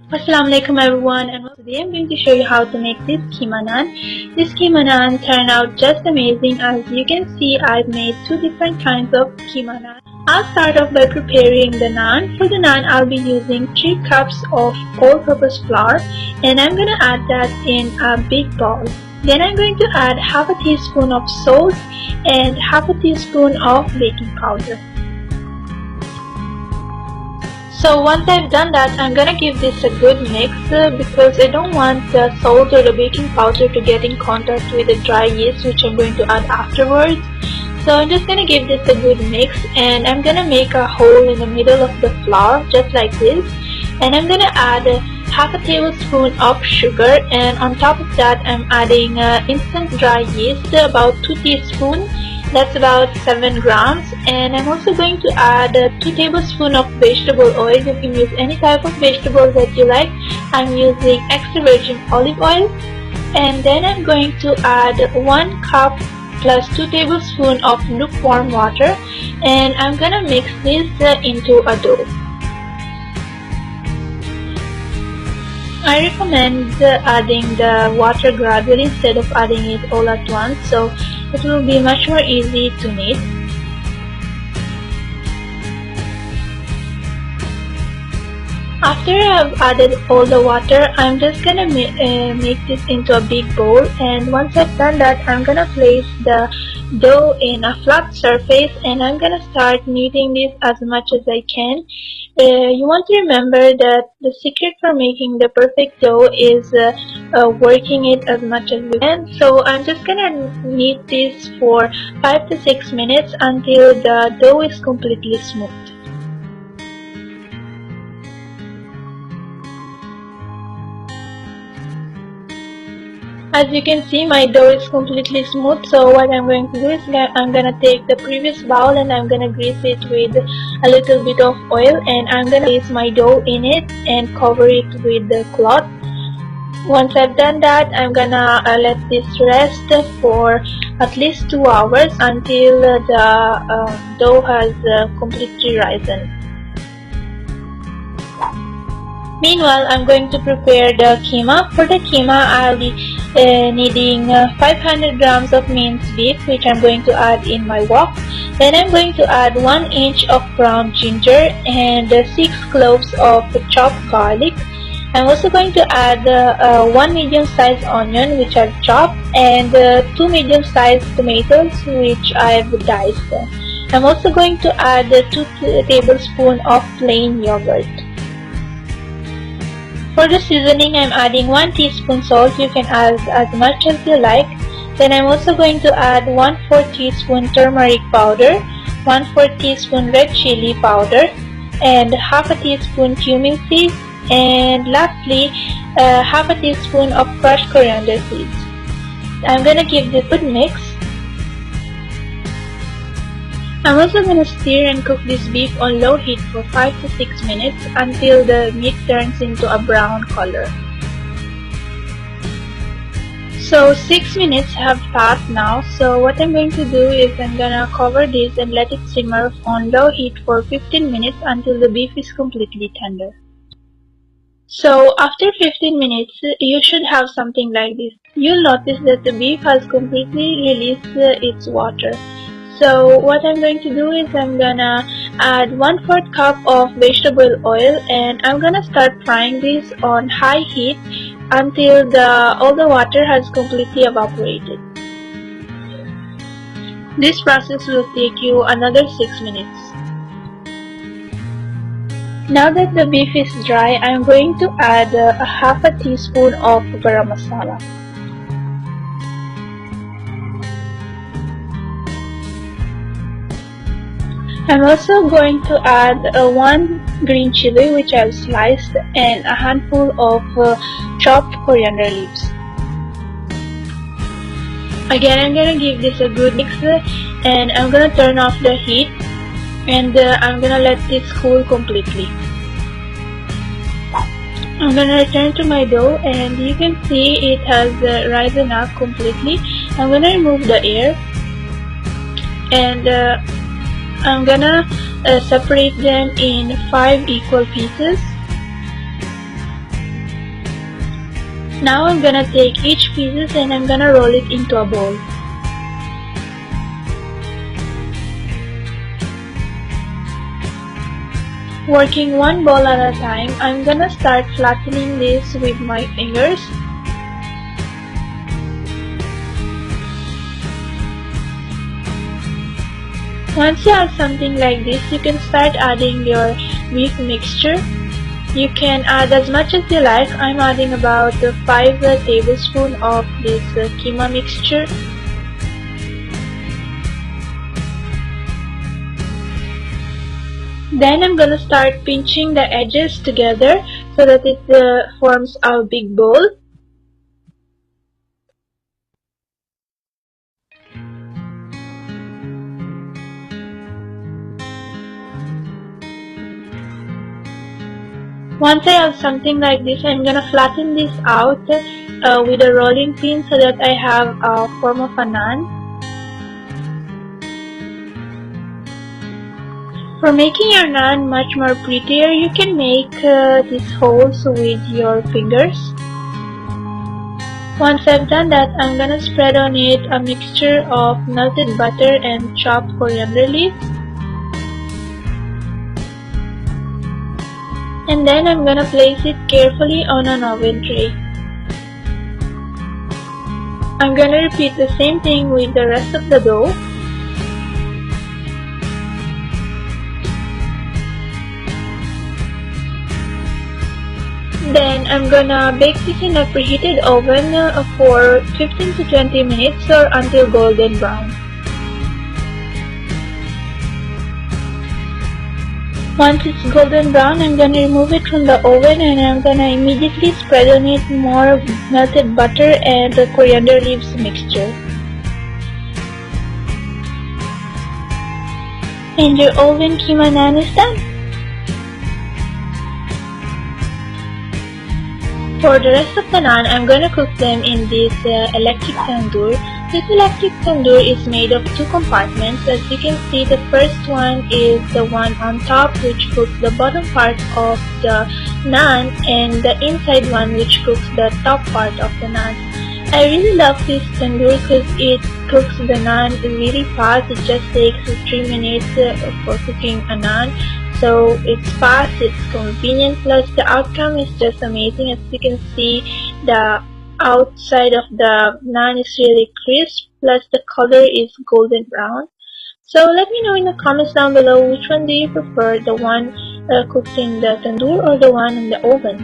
Assalamualaikum everyone, and today I'm going to show you how to make this Qeema Naan. This Qeema Naan turned out just amazing. As you can see, I've made two different kinds of Qeema Naan. I'll start off by preparing the naan. For the naan, I'll be using 3 cups of all-purpose flour, and I'm going to add that in a big bowl. Then I'm going to add half a teaspoon of salt and half a teaspoon of baking powder. So once I've done that, I'm gonna give this a good mix because I don't want the salt or the baking powder to get in contact with the dry yeast, which I'm going to add afterwards. So I'm just gonna give this a good mix, and I'm gonna make a hole in the middle of the flour just like this, and I'm gonna add half a tablespoon of sugar, and on top of that I'm adding instant dry yeast, about 2 teaspoons. That's about 7 grams, and I'm also going to add 2 tablespoons of vegetable oil. You can use any type of vegetable that you like. I'm using extra virgin olive oil, and then I'm going to add 1 cup plus 2 tablespoons of lukewarm water, and I'm gonna mix this into a dough. I recommend adding the water gradually instead of adding it all at once, so it will be much more easy to knead. After I've added all the water, I'm just gonna make this into a big bowl, and once I've done that, I'm gonna place the dough in a flat surface, and I'm gonna start kneading this as much as I can. You want to remember that the secret for making the perfect dough is working it as much as you can. So I'm just gonna knead this for 5 to 6 minutes until the dough is completely smooth. As you can see, my dough is completely smooth, so what I'm going to do is I'm going to take the previous bowl and I'm going to grease it with a little bit of oil, and I'm going to place my dough in it and cover it with the cloth. Once I've done that, I'm going to let this rest for at least 2 hours until the dough has completely risen. Meanwhile, I'm going to prepare the keema. For the keema, I'll be needing 500 grams of minced beef, which I'm going to add in my wok. Then I'm going to add 1 inch of ground ginger and 6 cloves of chopped garlic. I'm also going to add 1 medium-sized onion, which I've chopped, and 2 medium-sized tomatoes, which I've diced. I'm also going to add 2 tablespoons of plain yogurt. For the seasoning, I'm adding 1 teaspoon salt. You can add as much as you like. Then I'm also going to add 1/4 teaspoon turmeric powder, 1/4 teaspoon red chili powder, and half a teaspoon cumin seeds, and lastly, half a teaspoon of crushed coriander seeds. I'm gonna give this a good mix. I'm also going to stir and cook this beef on low heat for 5 to 6 minutes until the meat turns into a brown color. So 6 minutes have passed now, so what I'm going to do is I'm going to cover this and let it simmer on low heat for 15 minutes until the beef is completely tender. So after 15 minutes, you should have something like this. You'll notice that the beef has completely released its water. So what I'm going to do is I'm gonna add 1/4 cup of vegetable oil, and I'm gonna start frying this on high heat until all the water has completely evaporated. This process will take you another 6 minutes. Now that the beef is dry, I'm going to add half a teaspoon of garam masala. I'm also going to add 1 green chili, which I've sliced, and a handful of chopped coriander leaves. Again, I'm going to give this a good mix, and I'm going to turn off the heat, and I'm going to let this cool completely. I'm going to return to my dough, and you can see it has risen up completely. I'm going to remove the air, and I'm gonna separate them in 5 equal pieces. Now I'm gonna take each pieces and I'm gonna roll it into a bowl. Working one ball at a time, I'm gonna start flattening this with my fingers. Once you have something like this, you can start adding your beef mixture. You can add as much as you like. I'm adding about 5 tablespoons of this Qeema mixture. Then I'm gonna start pinching the edges together so that it forms a big bowl. Once I have something like this, I'm gonna flatten this out with a rolling pin so that I have a form of a naan. For making your naan much more prettier, you can make these holes with your fingers. Once I've done that, I'm gonna spread on it a mixture of melted butter and chopped coriander leaves. And then I'm gonna place it carefully on an oven tray. I'm gonna repeat the same thing with the rest of the dough. Then I'm gonna bake this in a preheated oven for 15 to 20 minutes or until golden brown. Once it's golden brown, I'm gonna remove it from the oven and I'm gonna immediately spread on it more melted butter and the coriander leaves mixture. And your oven Qeema Naan is done. For the rest of the naan, I'm gonna cook them in this electric tandoor. This electric tandoor is made of 2 compartments. As you can see, the first one is the one on top, which cooks the bottom part of the naan, and the inside one, which cooks the top part of the naan. I really love this tandoor because it cooks the naan really fast. It just takes 3 minutes for cooking a naan. So it's fast, it's convenient, plus the outcome is just amazing. As you can see, the outside of the naan is really crisp, plus the color is golden brown. So let me know in the comments down below, which one do you prefer, the one cooked in the tandoor or the one in the oven.